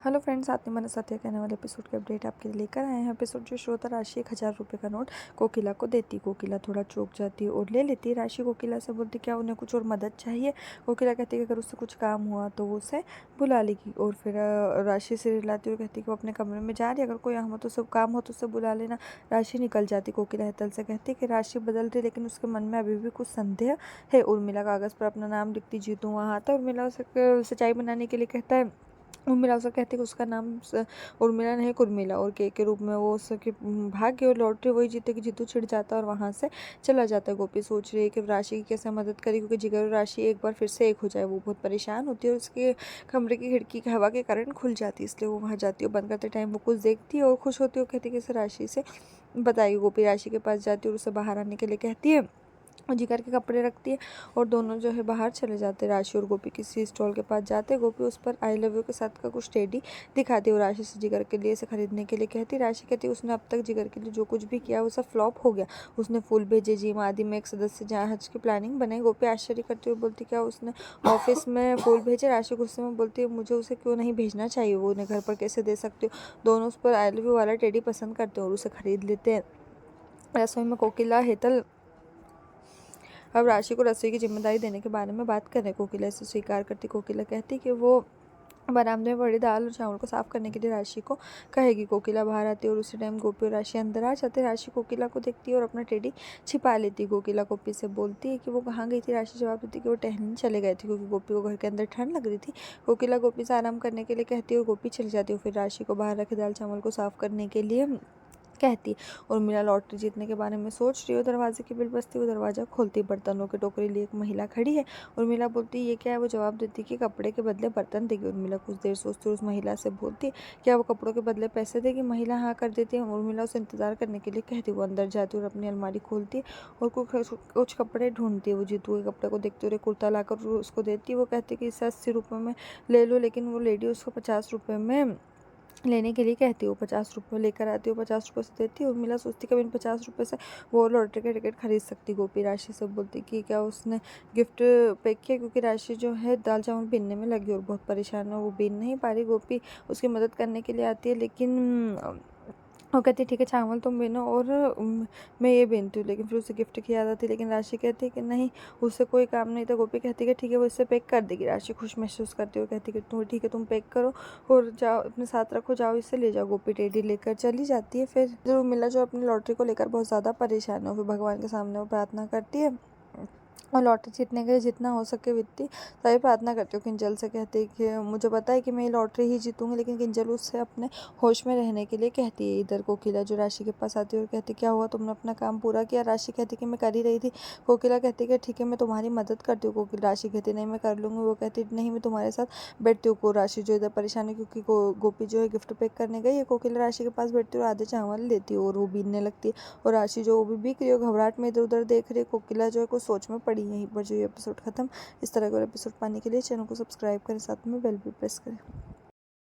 Hello friends, साथ में साथी कहने वाले एपिसोड के अपडेट आपके लिए लेकर आए हैं। एपिसोड जो शुरू होता राशि 1000 रुपये का नोट कोकिला को देती। कोकिला थोड़ा चौंक जाती है और ले लेती। राशि कोकिला से बोलती क्या उन्हें कुछ और मदद चाहिए। कोकिला कहती है कि अगर उससे कुछ काम हुआ तो वो उसे बुला लेगी। और फिर राशि से रिलाती और कहती कि वो अपने कमरे में जा रही है, अगर कोई हो तो सब काम हो तो उससे बुला लेना। राशि निकल जाती। कोकिला हेतल से कहती कि राशि बदल रही, लेकिन उसके मन में अभी भी कुछ संदेह है। उर्मिला कागज़ पर अपना नाम लिखती। जीतू वहाँ आता है। उर्मिला उसे सच्चाई बनाने के लिए कहता है। उर्मिला उसे कहती है कि उसका नाम उर्मिला नहीं कुर्मिला, और के रूप में वो उसके भाग्य और लॉटरी वही जीते कि जीतू छिड़ जाता है और वहाँ से चला जाता है। गोपी सोच रही है कि राशि की कैसे मदद करे, क्योंकि जिगर और राशि एक बार फिर से एक हो जाए। वो बहुत परेशान होती है और उसके कमरे की खिड़की की हवा के कारण खुल जाती है, इसलिए वो वहाँ जाती है। बंद करते टाइम वो कुछ देखती है और खुश होती है और कहती है कि इसे राशि से बताइए। गोपी राशि के पास जाती है और उसे बाहर आने के लिए कहती है और जिगर के कपड़े रखती है और दोनों जो है बाहर चले जाते हैं। राशि और गोपी किसी स्टॉल के पास जाते हैं। गोपी उस पर आई लव यू के साथ का कुछ टेडी दिखाती है और राशि से जिगर के लिए इसे खरीदने के लिए कहती है। राशि कहती है उसने अब तक जिगर के लिए जो कुछ भी किया वो सब फ्लॉप हो गया। उसने फूल भेजे, जिम आदि में एक सदस्य जहाज की प्लानिंग बनाई। गोपी आश्चर्य करती हुई बोलती क्या उसने ऑफिस में फूल भेजे। राशि गुस्से में बोलती है मुझे उसे क्यों नहीं भेजना चाहिए, वो उन्हें घर पर कैसे दे सकती हो। दोनों उस पर आई लव यू वाला टेडी पसंद करते हैं और उसे खरीद लेते हैं। रसोई में कोकिला हेतल अब राशि को रसोई की जिम्मेदारी देने के बारे में बात करें। कोकिला इसे स्वीकार करती। कोकिला कहती कि वो बरामदे में बड़ी दाल और चावल को साफ करने के लिए राशि को कहेगी। कोकिला बाहर आती है और उसी टाइम गोपी और राशि अंदर आ जाते। राशि कोकिला को देखती है और अपना टेडी छिपा लेती। कोकिला गोपी से बोलती है कि वो कहाँ गई थी। राशि जवाब देती है कि वो टहलने चले गए थे, क्योंकि गोपी को घर के अंदर ठंड लग रही थी। कोकिला गोपी से आराम करने के लिए कहती है और गोपी चली जाती है। फिर राशि को बाहर रखे दाल चावल को साफ करने के लिए कहती। और मीरा लॉटरी जीतने के बारे में सोच रही हो। दरवाजे की बिल बजती। वो दरवाजा खोलती। बर्तनों की टोकरी लिए एक महिला खड़ी है। उर्मिला बोलती ये क्या है। वो जवाब देती कि कपड़े के बदले बर्तन देगी। उर्मिला कुछ देर सोचती और उस महिला से बोलती क्या वो कपड़ों के बदले पैसे देगी। महिला हाँ कर देती है। उर्मिला उसे इंतजार करने के लिए कहती। वो अंदर जाती और अपनी अलमारी खोलती है और कुछ कपड़े ढूंढती है। वो जीतू के कपड़े को देखते हुए कुर्ता लाकर उसको देती है। वो कहती है कि इसे 80 रुपये में ले लो, लेकिन वो लेडी उसको 50 रुपये में लेने के लिए कहती है। वो 50 रुपये लेकर आती है। वो 50 रुपये से देती है। उर्मिला सोचती कभी इन 50 रुपये से वो लॉटरी का टिकट खरीद सकती। गोपी राशि से बोलती कि क्या उसने गिफ्ट पैक किया, क्योंकि राशि जो है दाल चावल बीनने में लगी और बहुत परेशान है, वो बीन नहीं पा रही। गोपी उसकी मदद करने के लिए आती है, लेकिन वो कहती है ठीक है चावल तुम बीनो और मैं ये बीनती हूँ। लेकिन फिर उसे गिफ्ट की याद आती है, लेकिन राशि कहती है कि नहीं उससे कोई काम नहीं था। गोपी कहती है कि ठीक है वो इससे पैक कर देगी। राशि खुश महसूस करती है और कहती है कि तुम ठीक है तुम पैक करो और जाओ अपने साथ रखो, जाओ इससे ले जाओ। गोपी टेडी लेकर चली जाती है। फिर जो मिला जो अपनी लॉटरी को लेकर बहुत ज़्यादा परेशान है, फिर भगवान के सामने वो प्रार्थना करती है और लॉटरी जीतने के लिए जितना हो सके वित्तीय तभी प्रार्थना करती हूँ। किंजल से कहती है कि मुझे पता है कि मैं ये लॉटरी ही जीतूंगी, लेकिन किंजल उससे अपने होश में रहने के लिए कहती है। इधर कोकिला जो राशि के पास आती है और कहती क्या हुआ तुमने अपना काम पूरा किया। राशि कहती कि मैं कर ही रही थी। कोकिला कहती कि ठीक है मैं तुम्हारी मदद करती हूँ। कोकिला राशि कहती नहीं मैं कर लूँगी। वो कहती नहीं मैं तुम्हारे साथ बैठती हूँ। को राशि जो इधर परेशान है क्योंकि गोपी जो है गिफ्ट पैक करने गई है। कोकिला राशि के पास बैठती है और आधे चावल लेती है और वो बीनने लगती है। और राशि जो वो भी बिक रही है घबराहट में इधर उधर देख रही है। कोकिला जो है कुछ सोच में पड़ी। यहीं पर जो ये एपिसोड खत्म। इस तरह के और एपिसोड पाने के लिए चैनल को सब्सक्राइब करें, साथ में बेल भी प्रेस करें।